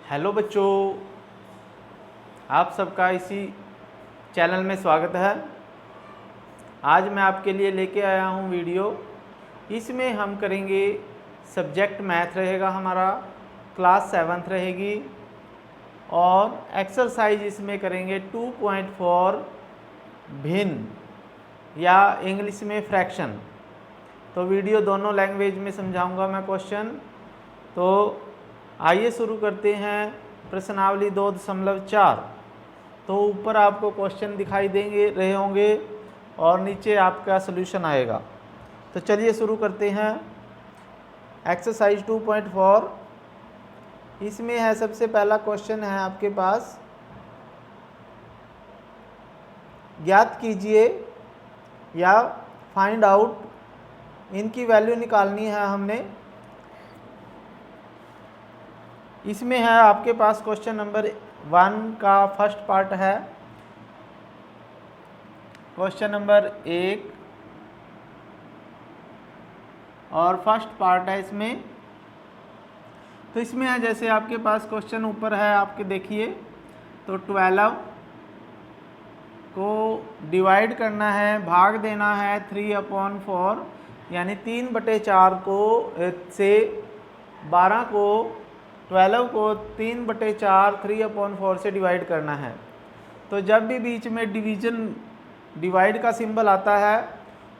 Hello बच्चों, आप सबका इसी चैनल में स्वागत है। आज मैं आपके लिए लेके आया हूँ वीडियो। इसमें हम करेंगे सब्जेक्ट मैथ रहेगा हमारा, क्लास 7th रहेगी और एक्सरसाइज इसमें करेंगे 2.4 भिन्न या इंग्लिश में फ्रैक्शन। तो वीडियो दोनों लैंग्वेज में समझाऊंगा मैं क्वेश्चन। तो आइए शुरू करते हैं। प्रश्नावली 2.4। तो ऊपर आपको क्वेश्चन दिखाई देंगे रहे होंगे और नीचे आपका सॉल्यूशन आएगा। तो चलिए शुरू करते हैं। एक्सरसाइज 2.4 इसमें है, सबसे पहला क्वेश्चन है आपके पास, ज्ञात कीजिए या फाइंड आउट, इनकी वैल्यू निकालनी है हमने। इसमें है आपके पास क्वेश्चन नंबर 1 का फर्स्ट पार्ट है, क्वेश्चन नंबर 1 और फर्स्ट पार्ट है इसमें। तो इसमें है जैसे आपके पास क्वेश्चन ऊपर है आपके देखिए, तो 12 को डिवाइड करना है, भाग देना है 3/4 यानी 3/4 को से 12 को 12 को 3/4 3/4 से डिवाइड करना है। तो जब भी बीच में डिवाइड का सिंबल आता है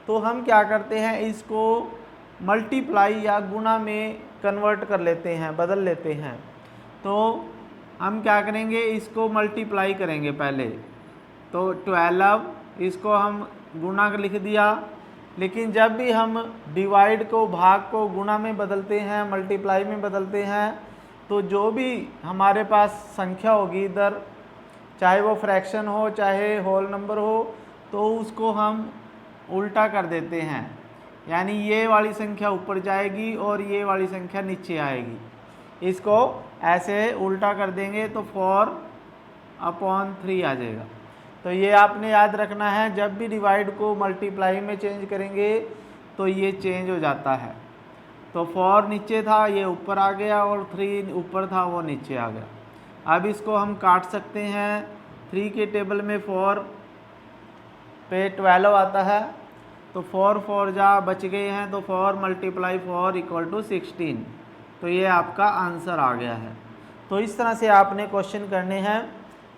तो हम क्या करते हैं, इसको मल्टीप्लाई या गुना में कन्वर्ट कर लेते हैं, बदल लेते हैं। तो हम क्या करेंगे, इसको मल्टीप्लाई करेंगे पहले। तो 12 इसको हम गुना कर लिख दिया, लेकिन जब भी हम डिवाइड को, भाग को गुना में बदलते हैं, मल्टीप्लाई में बदलते हैं, तो जो भी हमारे पास संख्या होगी इधर, चाहे वो फ्रैक्शन हो चाहे होल नंबर हो, तो उसको हम उल्टा कर देते हैं। यानी ये वाली संख्या ऊपर जाएगी और ये वाली संख्या नीचे आएगी। इसको ऐसे उल्टा कर देंगे तो 4/3 आ जाएगा। तो ये आपने याद रखना है, जब भी डिवाइड को मल्टीप्लाई में चेंज करेंगे तो ये चेंज हो जाता है। तो 4 नीचे था, ये ऊपर आ गया, और 3 ऊपर था, वो नीचे आ गया। अब इसको हम काट सकते हैं। 3 के टेबल में 4 पे 12 आता है, तो 4 जा बच गए हैं, तो 4 × 4 = 16। तो ये आपका आंसर आ गया है। तो इस तरह से आपने क्वेश्चन करने हैं।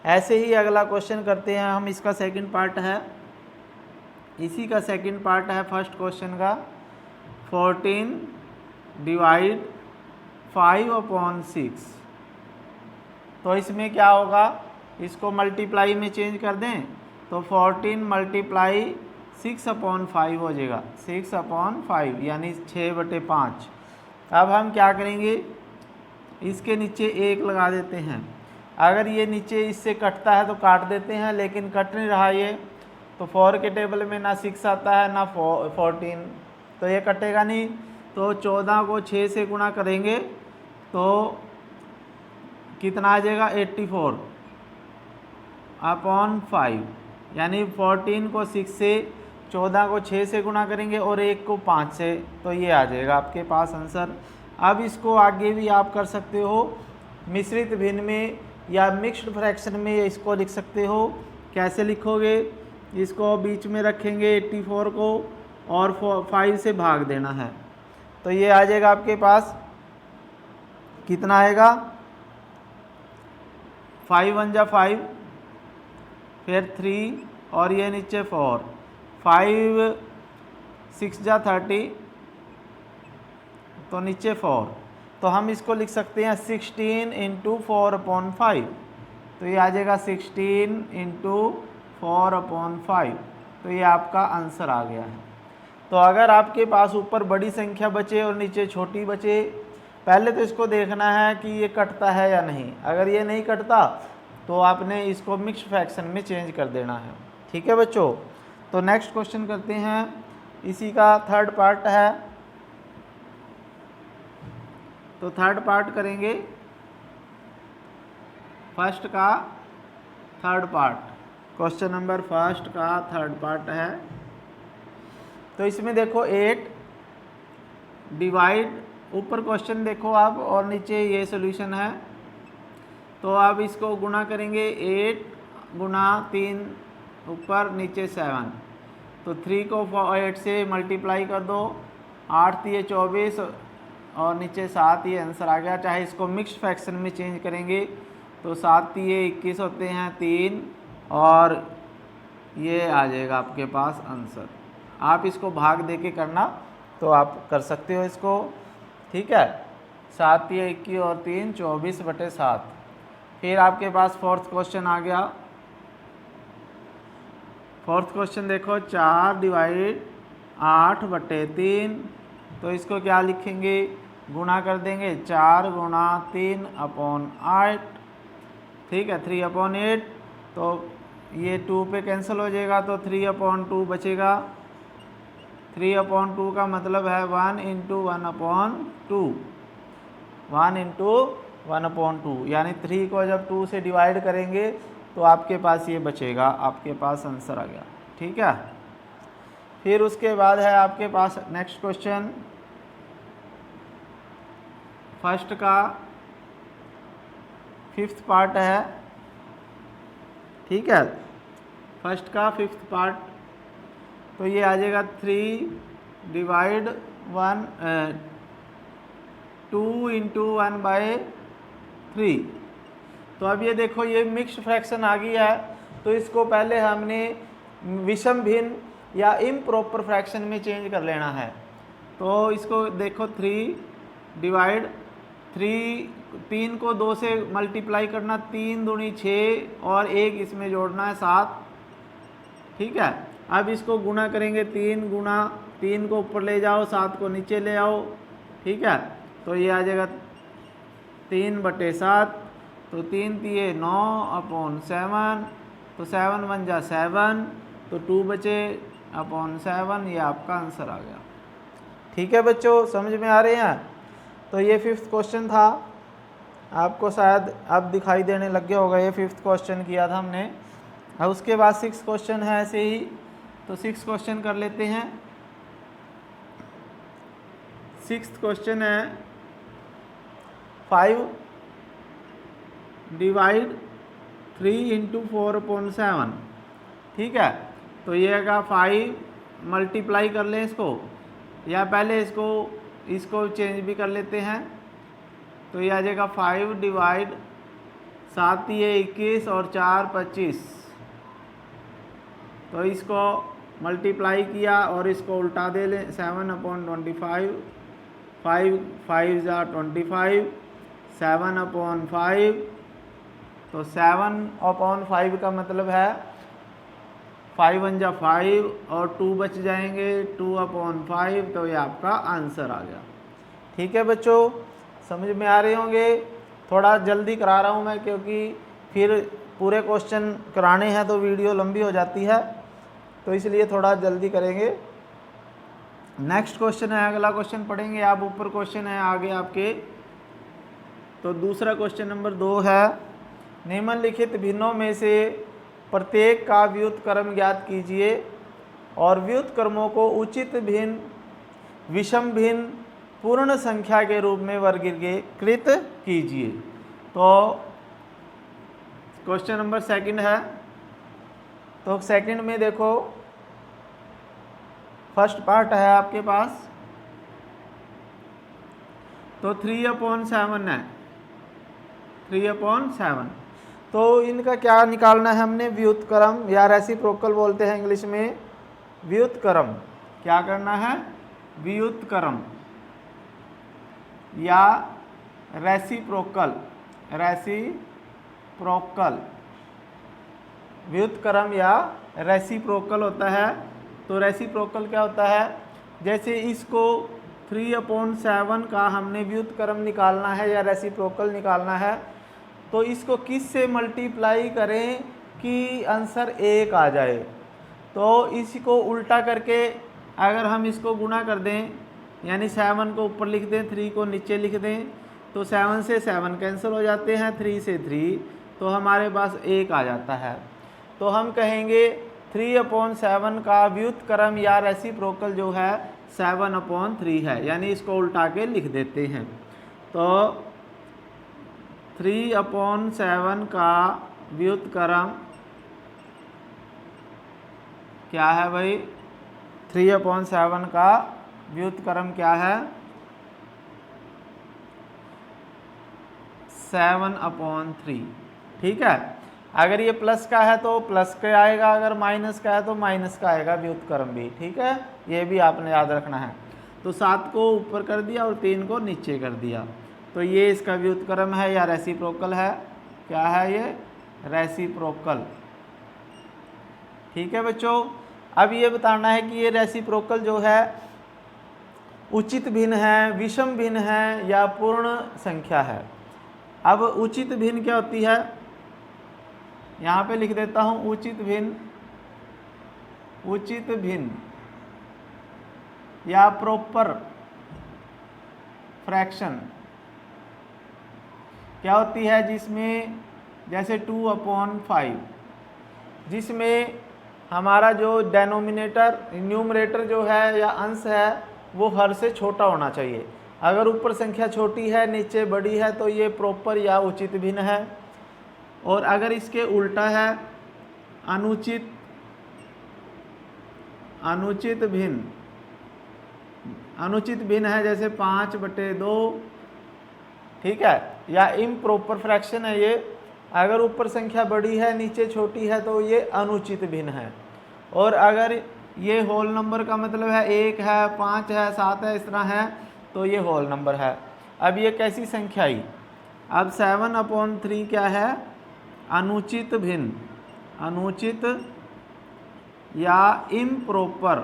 ऐसे ही अगला क्वेश्चन करते हैं हम। इसका सेकंड पार्ट है, इसी का सेकंड पार्ट है फर्स्ट क्वेश्चन का। 14 डिवाइड 5/6। तो इसमें क्या होगा, इसको मल्टीप्लाई में चेंज कर दें तो 14 × 6/5 हो जाएगा। 6/5 यानी 6/5। अब हम क्या करेंगे, इसके नीचे 1 लगा देते हैं। अगर ये नीचे इससे कटता है तो काट देते हैं, लेकिन कट नहीं रहा ये, तो 4 के टेबल में ना 6 आता है ना 14, तो ये कटेगा नहीं। तो 14 को 6 से गुणा करेंगे तो कितना आ जाएगा, 84/5। यानी 14 को 6 से, 14 को 6 से गुणा करेंगे और 1 को 5 से, तो ये आ जाएगा आपके पास आंसर। अब इसको आगे भी आप कर सकते हो, मिश्रित भिन्न में या मिक्स्ड फ्रैक्शन में इसको लिख सकते हो। कैसे लिखोगे, इसको बीच में रखेंगे 84 को और 5 से भाग देना है, तो ये आ जाएगा आपके पास, कितना आएगा, 5 × 1 = 5, फिर 3 और ये नीचे 4, 5 × 6 = 30, तो नीचे 4। तो हम इसको लिख सकते हैं 16 × 4/5। तो ये आ जाएगा 16 × 4/5। तो ये आपका आंसर आ गया है। तो अगर आपके पास ऊपर बड़ी संख्या बचे और नीचे छोटी बचे, पहले तो इसको देखना है कि ये कटता है या नहीं। अगर ये नहीं कटता तो आपने इसको मिक्स्ड फ्रैक्शन में चेंज कर देना है। ठीक है बच्चों। तो नेक्स्ट क्वेश्चन करते हैं, इसी का थर्ड पार्ट है। तो थर्ड पार्ट करेंगे, फर्स्ट का third part, question number first का थर्ड पार्ट है। तो इसमें देखो 8 डिवाइड, ऊपर क्वेश्चन देखो आप और नीचे ये सॉल्यूशन है। तो अब इसको गुना करेंगे 8 गुना 3 ऊपर नीचे 7, तो 3 को 8 से मल्टीप्लाई कर दो, 8 ये 24 और नीचे 7, ये आंसर आ गया। चाहे इसको मिक्स्ड फ्रैक्शन में चेंज करेंगे तो 7 ये 21 होते हैं 3, और ये आ जाएगा आपके पास आंसर। आप इसको भाग दे के करना तो आप कर सकते हो इसको, ठीक है। 7 ये 21 और 3 24/7। फिर आपके पास फोर्थ क्वेश्चन आ गया। फोर्थ क्वेश्चन देखो, 4 डिवाइड 8/3, तो इसको क्या लिखेंगे, गुणा कर देंगे, 4 गुणा 3/8, ठीक है, 3/8, तो ये 2 पे कैंसिल हो जाएगा तो 3/2 बचेगा। 3/2 का मतलब है 1 × 1/2, 1 × 1/2, यानी 3 को जब 2 से डिवाइड करेंगे तो आपके पास ये बचेगा, आपके पास आंसर आ गया, ठीक है। फिर उसके बाद है आपके पास नेक्स्ट क्वेश्चन, फर्स्ट का 5th पार्ट है, ठीक है। फर्स्ट का 5th पार्ट, तो ये आ जाएगा 3 डिवाइड 2 × 1/3। तो अब ये देखो, ये मिक्स्ड फ्रैक्शन आ गई है, तो इसको पहले हमने विषम भिन्न या इम्प्रॉपर फ्रैक्शन में चेंज कर लेना है। तो इसको देखो, 3 डिवाइड 3 को 2 से मल्टीप्लाई करना, 3 दूनी 6 और 1 इसमें जोड़ना है 7, ठीक है। अब इसको गुना करेंगे, 3 गुना 3 को ऊपर ले जाओ, 7 को नीचे ले आओ, ठीक है। तो ये आ जाएगा 3/7, तो 3 3 9/7, तो 7 बन जा 7, तो 2 बचे /7, ये आपका आंसर आ गया, ठीक है बच्चों, समझ में आ रहे हैं। तो ये 5th क्वेश्चन था, आपको शायद अब दिखाई देने लग गया होगा, ये 5th क्वेश्चन किया था हमने। अब उसके बाद 6th क्वेश्चन है ऐसे ही, तो 6th क्वेश्चन कर लेते हैं। 6th क्वेश्चन है 5 डिवाइड 3 × 4/7, ठीक है। तो ये का 5 मल्टीप्लाई कर लें इसको, या पहले इसको चेंज भी कर लेते हैं। तो ये आ जाएगा 5 डिवाइड 7 ये 21 और 4 25, तो इसको मल्टीप्लाई किया और इसको उल्टा दे लें, 7/25, 5 5 25, 7/5, तो 7/5 का मतलब है 5 1 जा 5 और 2 बच जाएंगे, 2/5, तो ये आपका आंसर आ गया, ठीक है बच्चों, समझ में आ रहे होंगे। थोड़ा जल्दी करा रहा हूँ मैं, क्योंकि फिर पूरे क्वेश्चन कराने हैं तो वीडियो लंबी हो जाती है, तो इसलिए थोड़ा जल्दी करेंगे। नेक्स्ट क्वेश्चन है, अगला क्वेश्चन पढ़ेंगे आप, ऊपर क्वेश्चन है आगे आपके। तो दूसरा क्वेश्चन नंबर 2 है, निम्नलिखित भिन्नों में से प्रत्येक का व्युत्क्रम ज्ञात कीजिए और व्युत्क्रमों को उचित भिन्न, विषम भिन्न, पूर्ण संख्या के रूप में वर्गीकृत कीजिए। तो क्वेश्चन नंबर 2 है, तो 2 में देखो, फर्स्ट पार्ट है आपके पास, तो 3/7 है, 3/7, तो इनका क्या निकालना है हमने, व्युत्क्रम या रेसिप्रोकल बोलते हैं इंग्लिश में, व्युत्क्रम। क्या करना है, व्युत्क्रम या रेसिप्रोकल, व्युत्क्रम या रेसिप्रोकल होता है। तो रेसिप्रोकल क्या होता है, जैसे इसको 3/7 का हमने व्युत्क्रम निकालना है या रेसिप्रोकल निकालना है, तो इसको किस से मल्टीप्लाई करें कि आंसर 1 आ जाए। तो इसको उल्टा करके अगर हम इसको गुना कर दें, यानी 7 को ऊपर लिख दें, 3 को नीचे लिख दें, तो 7 से 7 कैंसिल हो जाते हैं, 3 से 3, तो हमारे पास 1 आ जाता है। तो हम कहेंगे 3/7 का व्युत्क्रम या रेसिप्रोकल जो है 7/3 है, यानी इसको उल्टा के लिख देते हैं। तो 3/7 का व्युत्क्रम क्या है भाई? 3/7 का व्युत्क्रम क्या है? 7/3। ठीक है, अगर ये प्लस का है तो प्लस का आएगा, अगर माइनस का है तो माइनस का आएगा व्युत्क्रम भी। ठीक है, ये भी आपने याद रखना है। तो 7 को ऊपर कर दिया और 3 को नीचे कर दिया, तो ये इसका व्युत्क्रम है या रेसिप्रोकल है? क्या है ये? रेसिप्रोकल। ठीक है बच्चों, अब ये बताना है कि ये रेसिप्रोकल जो है उचित भिन्न है, विषम भिन्न है या पूर्ण संख्या है। अब उचित भिन्न क्या होती है? यहाँ पे लिख देता हूँ उचित भिन्न, उचित भिन्न या प्रॉपर फ्रैक्शन क्या होती है? जिसमें जैसे 2/5, जिसमें हमारा जो डेनोमिनेटर न्यूमरेटर जो है या अंश है वो हर से छोटा होना चाहिए। अगर ऊपर संख्या छोटी है नीचे बड़ी है तो ये प्रॉपर या उचित भिन्न है। और अगर इसके उल्टा है अनुचित, अनुचित भिन्न, अनुचित भिन्न है जैसे 5/2। ठीक है, या इम्प्रॉपर फ्रैक्शन है ये, अगर ऊपर संख्या बड़ी है नीचे छोटी है तो ये अनुचित भिन्न है। और अगर ये होल नंबर का मतलब है 1 है, 5 है, 7 है, इस तरह है, तो ये होल नंबर है। अब ये कैसी संख्या आई? अब 7/3 क्या है? अनुचित भिन्न, अनुचित या इम्प्रॉपर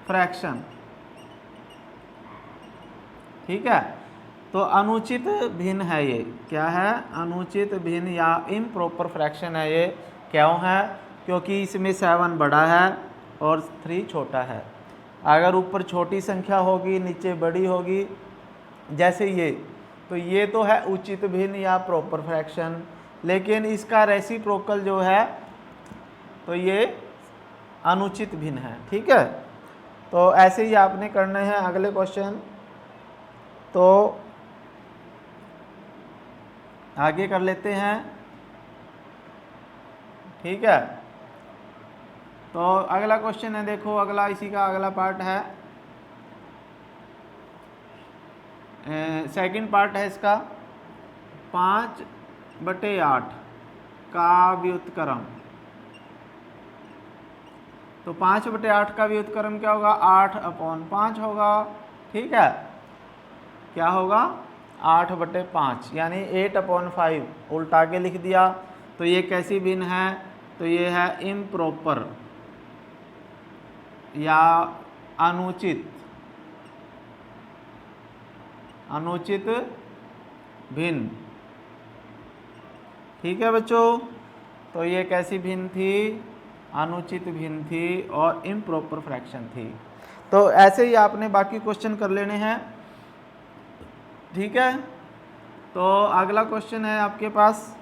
फ्रैक्शन। ठीक है, तो अनुचित भिन्न है ये। क्या है? अनुचित भिन्न या इम्प्रॉपर फ्रैक्शन है ये। क्यों है? क्योंकि इसमें 7 बड़ा है और 3 छोटा है। अगर ऊपर छोटी संख्या होगी नीचे बड़ी होगी जैसे ये, तो ये तो है उचित भिन्न या प्रॉपर फ्रैक्शन, लेकिन इसका रेसिप्रोकल जो है तो ये अनुचित भिन्न है। ठीक है, तो ऐसे ही आपने करने हैं अगले क्वेश्चन। तो आगे कर लेते हैं। ठीक है, तो अगला क्वेश्चन है, देखो अगला इसी का अगला पार्ट है, सेकंड पार्ट है इसका। 5/8 का व्युत्क्रम। तो 5/8 का व्युत्क्रम क्या होगा? 8/5 होगा। ठीक है, क्या होगा? 8/5 यानी 8/5 उल्टा के लिख दिया। तो ये कैसी भिन्न है? तो ये है इम्प्रॉपर या अनुचित, अनुचित भिन्न। ठीक है बच्चों, तो ये कैसी भिन्न थी? अनुचित भिन्न थी और इम्प्रॉपर फ्रैक्शन थी। तो ऐसे ही आपने बाकी क्वेश्चन कर लेने हैं। ठीक है, तो अगला क्वेश्चन है आपके पास,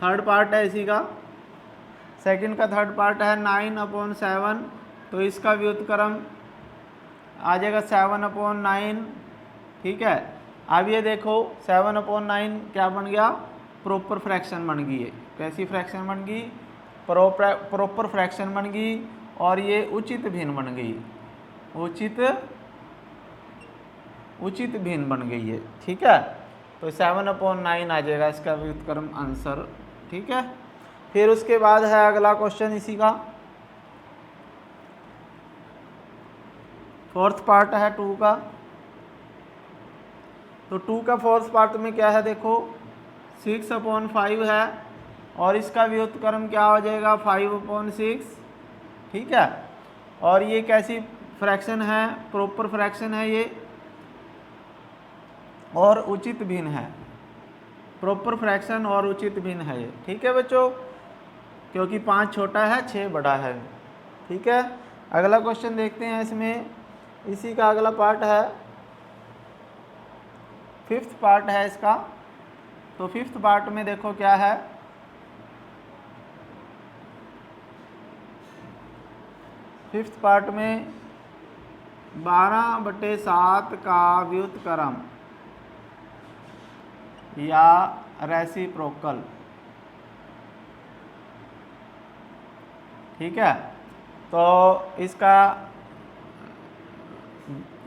थर्ड पार्ट है इसी का, सेकंड का थर्ड पार्ट है 9/7। तो इसका व्युत्क्रम आ जाएगा 7/9। ठीक है, अब ये देखो 7/9 क्या बन गया? प्रॉपर फ्रैक्शन बन गई है। कैसी फ्रैक्शन बन गई? प्रॉपर फ्रैक्शन बन गई। और ये उचित भिन्न बन गई, उचित भिन्न बन गई है। ठीक है, तो 7/9 आ जाएगा इसका व्युत्क्रम आंसर। ठीक है, फिर उसके बाद है अगला क्वेश्चन इसी का, फोर्थ पार्ट है 2 का। तो 2 का फोर्थ पार्ट में क्या है? देखो 6/5 है और इसका व्युत्क्रम क्या हो जाएगा? 5/6। ठीक है, और ये कैसी फ्रैक्शन है? प्रॉपर फ्रैक्शन है ये और उचित भिन्न है। प्रॉपर फ्रैक्शन और उचित भिन्न है ये। ठीक है बच्चों, क्योंकि 5 छोटा है 6 बड़ा है। ठीक है, अगला क्वेश्चन देखते हैं इसमें, इसी का अगला पार्ट है, फिफ्थ पार्ट है इसका। तो फिफ्थ पार्ट में देखो क्या है, फिफ्थ पार्ट में 12/7 का व्युत्क्रम या रेसिप्रोकल। ठीक है, तो इसका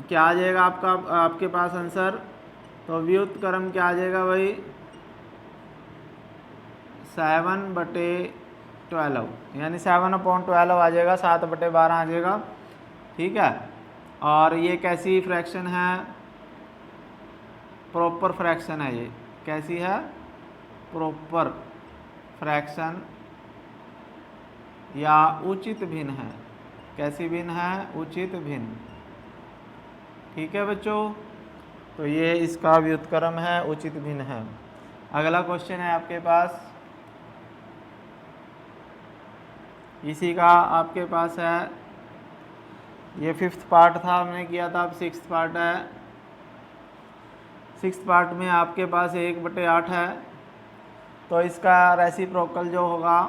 क्या आ जाएगा आपके पास आंसर? तो व्युत्क्रम क्या आ जाएगा भाई? 7/12 यानी 7/12 आ जाएगा, 7/12 आ जाएगा। ठीक है, और ये कैसी फ्रैक्शन है? प्रॉपर फ्रैक्शन है। ये कैसी है? प्रॉपर फ्रैक्शन या उचित भिन्न है। कैसी भिन्न है? उचित भिन्न। ठीक है बच्चों, तो ये इसका व्युत्क्रम है, उचित भिन्न है। अगला क्वेश्चन है आपके पास, इसी का आपके पास है, ये 5th पार्ट था, हमने किया था, अब 6th पार्ट है। 6th पार्ट में आपके पास 1/8 है, तो इसका रेसिप्रोकल जो होगा,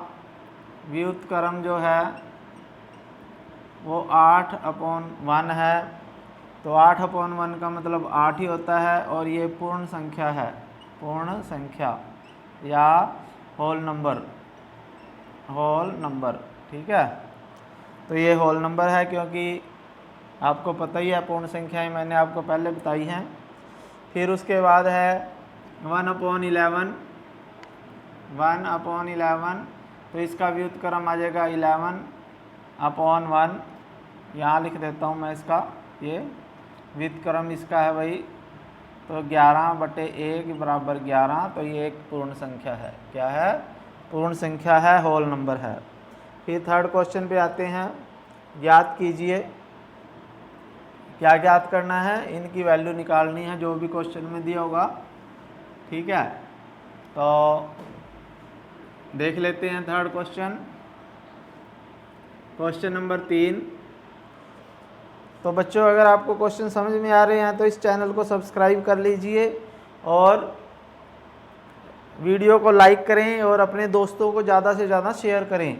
व्युत्क्रम जो है वो 8/1 है। तो 8/1 का मतलब 8 ही होता है, और ये पूर्ण संख्या है, पूर्ण संख्या या होल नंबर। ठीक है, तो ये होल नंबर है, क्योंकि आपको पता ही है पूर्ण संख्याएं मैंने आपको पहले बताई हैं। फिर उसके बाद है 1/11, 1/11, तो इसका व्युत्क्रम आ जाएगा 11/1। यहाँ लिख देता हूँ मैं इसका, ये व्युत्क्रम इसका है भाई, तो 11/1 बराबर 11, तो ये एक पूर्ण संख्या है। क्या है? पूर्ण संख्या है, होल नंबर है। फिर 3rd क्वेश्चन पे आते हैं, ज्ञात कीजिए। क्या ज्ञात करना है? इनकी वैल्यू निकालनी है, जो भी क्वेश्चन में दिया होगा। ठीक है, तो देख लेते हैं 3rd क्वेश्चन। Question number 3। तो बच्चों, अगर आपको क्वेश्चन समझ में आ रहे हैं तो इस चैनल को सब्सक्राइब कर लीजिए और वीडियो को लाइक करें और अपने दोस्तों को ज़्यादा से ज़्यादा शेयर करें,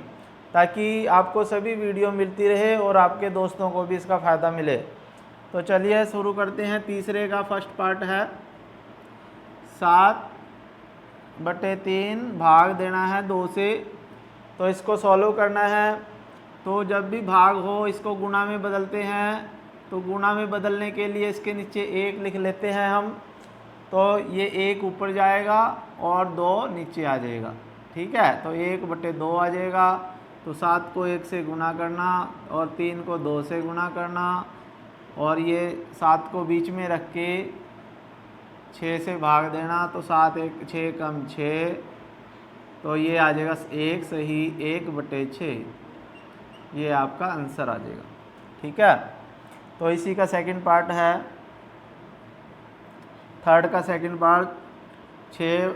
ताकि आपको सभी वीडियो मिलती रहे और आपके दोस्तों को भी इसका फ़ायदा मिले। तो चलिए शुरू करते हैं। तीसरे का फर्स्ट पार्ट है, 7/3 भाग देना है 2 से। तो इसको सॉल्व करना है, तो जब भी भाग हो इसको गुणा में बदलते हैं। तो गुणा में बदलने के लिए इसके नीचे 1 लिख लेते हैं हम, तो ये 1 ऊपर जाएगा और 2 नीचे आ जाएगा। ठीक है, तो 1/2 आ जाएगा। तो 7 को 1 से गुणा करना और 3 को 2 से गुणा करना, और ये 7 को बीच में रख के 6 से भाग देना। तो 7 1 6 कम 6, तो ये आ जाएगा 1 सही 1/6। ये आपका आंसर आ जाएगा। ठीक है, तो इसी का सेकंड पार्ट है, 3rd का सेकंड पार्ट 6,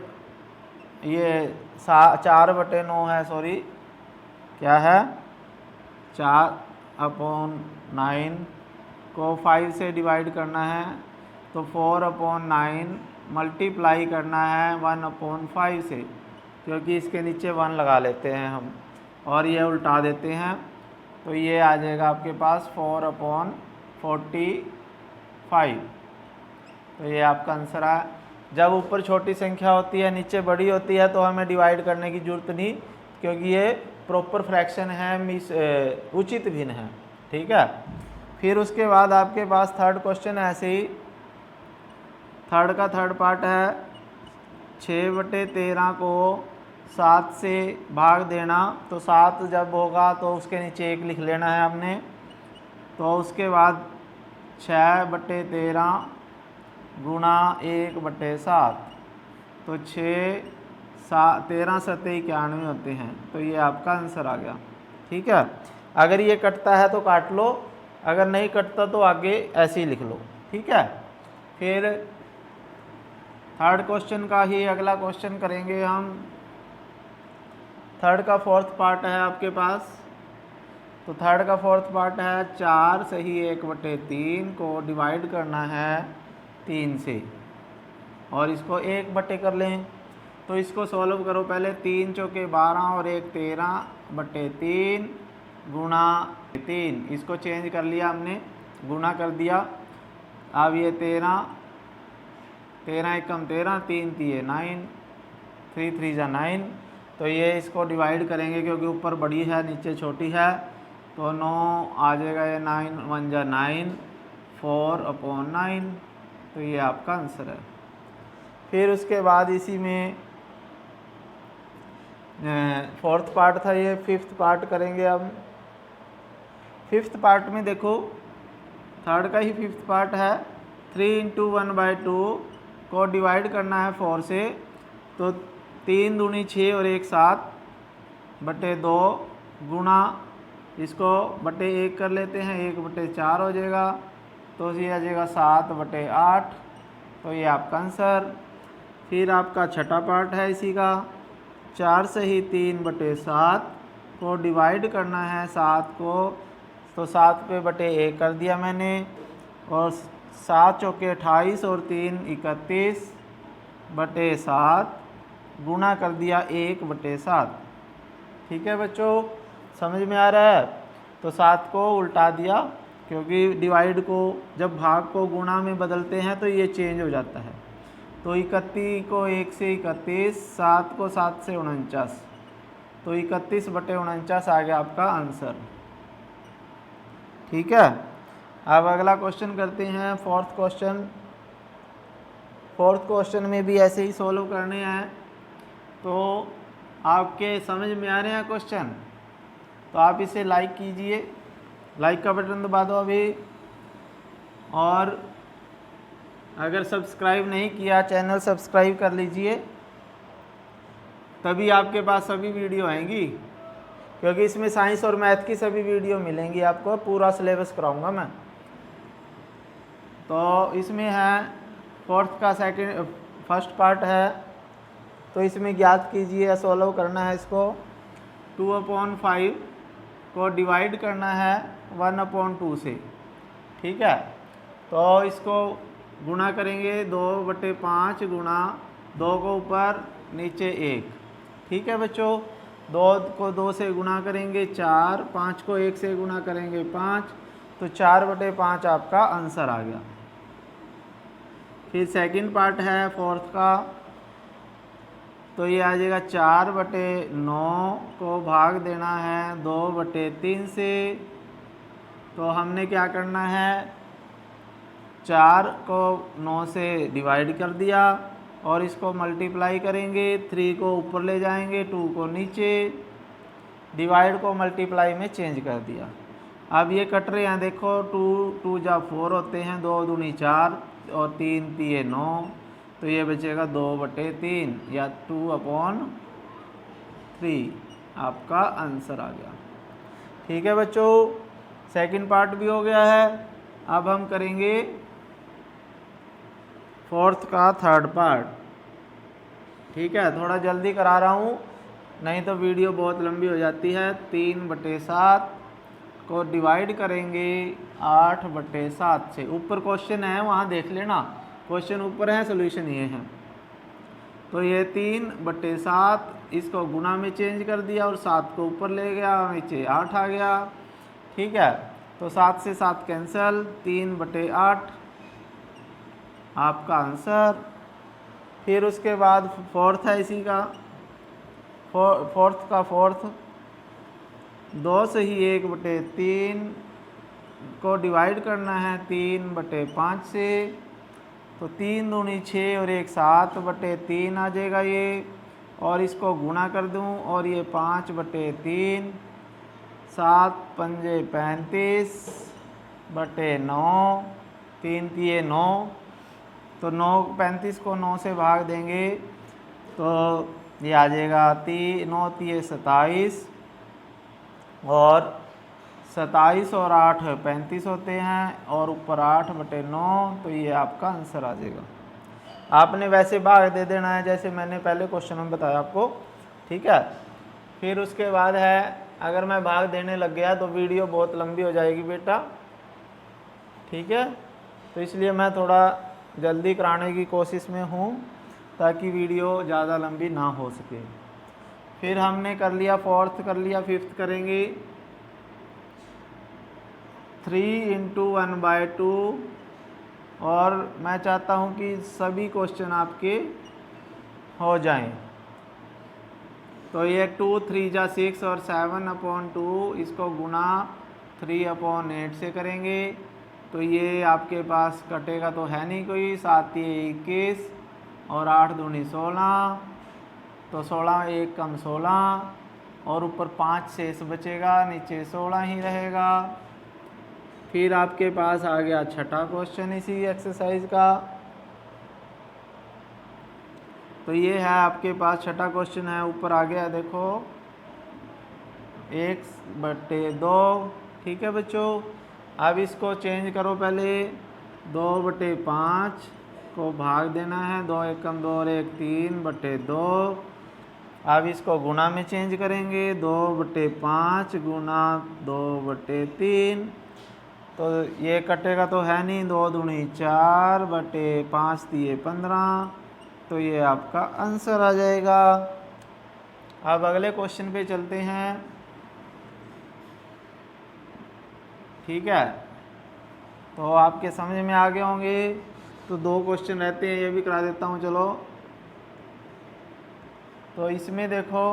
ये 4/9 है, सॉरी क्या है, 4/9 को 5 से डिवाइड करना है। तो 4/9 मल्टीप्लाई करना है 1/5 से, क्योंकि इसके नीचे 1 लगा लेते हैं हम और ये उल्टा देते हैं। तो ये आ जाएगा आपके पास 4/45। तो ये आपका आंसर है। जब ऊपर छोटी संख्या होती है नीचे बड़ी होती है तो हमें डिवाइड करने की ज़रूरत नहीं, क्योंकि ये प्रॉपर फ्रैक्शन है, उचित भिन्न है। ठीक है, फिर उसके बाद आपके पास 3rd क्वेश्चन ऐसे ही, 3rd का 3rd पार्ट है, 6/13 को 7 से भाग देना। तो 7 जब होगा तो उसके नीचे 1 लिख लेना है हमने। तो उसके बाद 6/13 गुणा 1/7, तो 13 7 91 होते हैं। तो ये आपका आंसर आ गया। ठीक है, अगर ये कटता है तो काट लो, अगर नहीं कटता तो आगे ऐसे ही लिख लो। ठीक है, फिर 3rd क्वेश्चन का ही अगला क्वेश्चन करेंगे हम। 3rd का 4th पार्ट है आपके पास। तो 3rd का 4th पार्ट है, 4 सही 1/3 को डिवाइड करना है 3 से, और इसको 1/, कर लें। तो इसको सॉल्व करो पहले। 3 चौके 12 और 1 13/3 गुणा 3, इसको चेंज कर लिया हमने, गुणा कर दिया। अब ये 13 13 एकम 13, 3 तिये 9, 3 3 जा 9। तो ये इसको डिवाइड करेंगे क्योंकि ऊपर बड़ी है नीचे छोटी है, तो 9 आ जाएगा, ये 9 1 जा 9, 4/9। तो ये आपका आंसर है। फिर उसके बाद इसी में फोर्थ पार्ट था, ये फिफ्थ पार्ट करेंगे अब। फिफ्थ पार्ट में देखो थर्ड का ही फिफ्थ पार्ट है। 3 × 1/2 को डिवाइड करना है 4 से, तो 3 दूनी 6 और 1 7/2 गुणा इसको बटे 1 कर लेते हैं, 1/4 हो जाएगा, तो ये आ जाएगा 7/8। तो ये आपका आंसर। फिर आपका छठा पार्ट है इसी का, 4 से ही 3/7 को डिवाइड करना है 7 को, तो 7 पे बटे 1 कर दिया मैंने, और 7 चौके 28 और 3 31/7 गुणा कर दिया 1/7। ठीक है बच्चों, समझ में आ रहा है? तो 7 को उल्टा दिया, क्योंकि डिवाइड को जब भाग को गुणा में बदलते हैं तो ये चेंज हो जाता है। तो 31 को 1 से 31, 7 को 7 से 49, तो 31/49 आ गया आपका आंसर। ठीक है, अब अगला क्वेश्चन करते हैं, फोर्थ क्वेश्चन। फोर्थ क्वेश्चन में भी ऐसे ही सॉल्व करने हैं। तो आपके समझ में आ रहे हैं क्वेश्चन? तो आप इसे लाइक कीजिए, लाइक का बटन दबा दो अभी। और अगर सब्सक्राइब नहीं किया, चैनल सब्सक्राइब कर लीजिए, तभी आपके पास सभी वीडियो आएंगी, क्योंकि इसमें साइंस और मैथ की सभी वीडियो मिलेंगी आपको, पूरा सिलेबस कराऊंगा मैं। तो इसमें है फोर्थ का फर्स्ट पार्ट है, तो इसमें ज्ञात कीजिए, सॉल्व करना है इसको। 2/5 को डिवाइड करना है 1/2 से। ठीक है, तो इसको गुणा करेंगे 2/5 गुणा 2 को ऊपर नीचे 1। ठीक है बच्चों, 2 को 2 से गुणा करेंगे 4, 5 को 1 से गुणा करेंगे 5, तो 4/5 आपका आंसर आ गया। फिर सेकंड पार्ट है फोर्थ का, तो ये आ जाएगा 4/9 को भाग देना है 2/3 से। तो हमने क्या करना है, 4 को 9 से डिवाइड कर दिया और इसको मल्टीप्लाई करेंगे, 3 को ऊपर ले जाएंगे, 2 को नीचे, डिवाइड को मल्टीप्लाई में चेंज कर दिया। अब ये कट रहे हैं, देखो 2 जा 4 होते हैं, 2 दूनी 4 और 3 तिये 9, तो ये बचेगा 2/3 या 2/3 आपका आंसर आ गया। ठीक है बच्चों, सेकंड पार्ट भी हो गया है। अब हम करेंगे फोर्थ का थर्ड पार्ट। ठीक है, थोड़ा जल्दी करा रहा हूँ, नहीं तो वीडियो बहुत लंबी हो जाती है। 3/7 को डिवाइड करेंगे 8/7 से। ऊपर क्वेश्चन है, वहाँ देख लेना, क्वेश्चन ऊपर है, सोल्यूशन ये है। तो ये 3/7 इसको गुणा में चेंज कर दिया और 7 को ऊपर ले गया, नीचे 8 आ गया। ठीक है, तो 7 से 7 कैंसिल, 3/8 आपका आंसर। फिर उसके बाद फोर्थ है इसी का, फोर्थ का फोर्थ, 2 से ही 1/3 को डिवाइड करना है 3/5 से, तो 3 दूनी 6 और 1 7/3 आ जाएगा ये, और इसको गुणा कर दूं और ये 5/3, 7 पंजे 35/9, 3 तिये 9, तो 35 को 9 से भाग देंगे तो ये आ जाएगा 9 तिये 27, और 27 और 8 35 होते हैं, और ऊपर 8/9, तो ये आपका आंसर आ जाएगा। आपने वैसे भाग दे देना है जैसे मैंने पहले क्वेश्चन में बताया आपको। ठीक है, फिर उसके बाद है, अगर मैं भाग देने लग गया तो वीडियो बहुत लंबी हो जाएगी बेटा। ठीक है, तो इसलिए मैं थोड़ा जल्दी कराने की कोशिश में हूँ ताकि वीडियो ज़्यादा लंबी ना हो सके। फिर हमने कर लिया फोर्थ, कर लिया फिफ्थ करेंगे। 3 × 1/2 और मैं चाहता हूं कि सभी क्वेश्चन आपके हो जाएं। तो ये 2 3 जा 6 और 7/2 इसको गुना 3/8 से करेंगे तो ये आपके पास कटेगा तो है नहीं कोई, 7 ये 21 और 8 दूनी 16, तो 16 1 कम 16 और ऊपर 5 शेष बचेगा, नीचे 16 ही रहेगा। फिर आपके पास आ गया छठा क्वेश्चन इसी एक्सरसाइज का। तो ये है आपके पास छठा क्वेश्चन है, ऊपर आ गया देखो 1/2। ठीक है बच्चों, अब इसको चेंज करो, पहले 2/5 को भाग देना है, 2 1 कम 2 और 1 3/2। अब इसको गुना में चेंज करेंगे, 2/5 गुना 2/3, तो ये कटेगा तो है नहीं, 2 दूनी 4/5 दिए 15, तो ये आपका आंसर आ जाएगा। अब अगले क्वेश्चन पे चलते हैं। ठीक है, तो आपके समझ में आ गए होंगे। तो 2 क्वेश्चन रहते हैं, ये भी करा देता हूँ चलो। तो इसमें देखो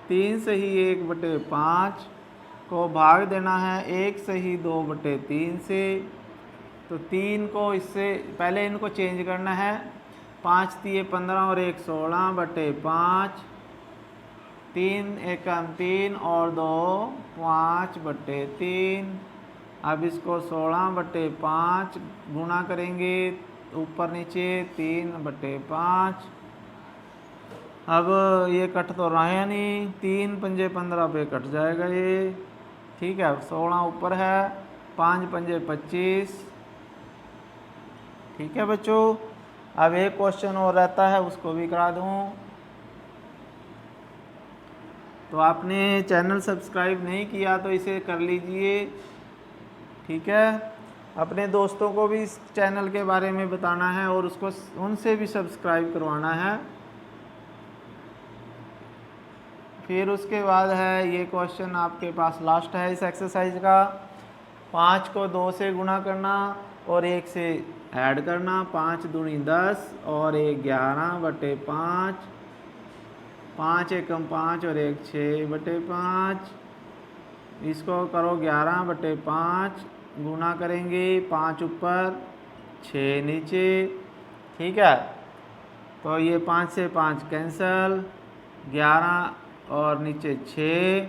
3 सही 1/5 को भाग देना है 1 सही 2/3 से, तो 3 को इससे पहले इनको चेंज करना है, 5 दिए 15 और 1 16/5, 3 1 कम 3 और 2 5/3। अब इसको 16/5 गुना करेंगे ऊपर नीचे 3/5। अब ये कट तो रहा है नहीं, 3 पंजे 15 पे कट जाएगा ये। ठीक है, 16 ऊपर है, 5 पंजे 25। ठीक है बच्चों, अब एक क्वेश्चन और रहता है, उसको भी करा दूं। तो आपने चैनल सब्सक्राइब नहीं किया तो इसे कर लीजिए। ठीक है, अपने दोस्तों को भी इस चैनल के बारे में बताना है और उसको उनसे भी सब्सक्राइब करवाना है। फिर उसके बाद है ये क्वेश्चन आपके पास लास्ट है इस एक्सरसाइज का। 5 को 2 से गुणा करना और 1 से ऐड करना, 5 दूनी 10 और 1 11/5, 5 1 कम 5 और 1 6/5। इसको करो 11/5 गुना करेंगे, 5 ऊपर 6 नीचे। ठीक है, तो ये 5 से 5 कैंसल, 11 और नीचे 6,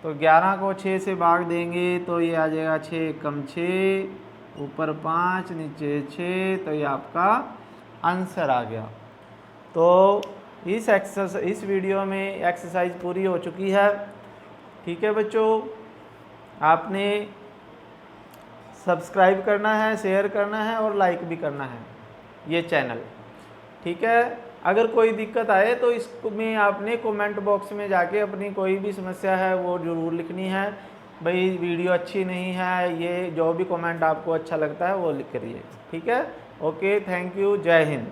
तो 11 को 6 से भाग देंगे तो ये आ जाएगा 6 कम 6 ऊपर 5 नीचे 6, तो ये आपका आंसर आ गया। तो इस वीडियो में एक्सरसाइज पूरी हो चुकी है। ठीक है बच्चों, आपने सब्सक्राइब करना है, शेयर करना है और लाइक भी करना है ये चैनल। ठीक है, अगर कोई दिक्कत आए तो इसमें आपने कमेंट बॉक्स में जाके अपनी कोई भी समस्या है वो ज़रूर लिखनी है। भाई वीडियो अच्छी नहीं है, ये जो भी कमेंट आपको अच्छा लगता है वो लिख करिए। ठीक है, ओके, थैंक यू, जय हिंद।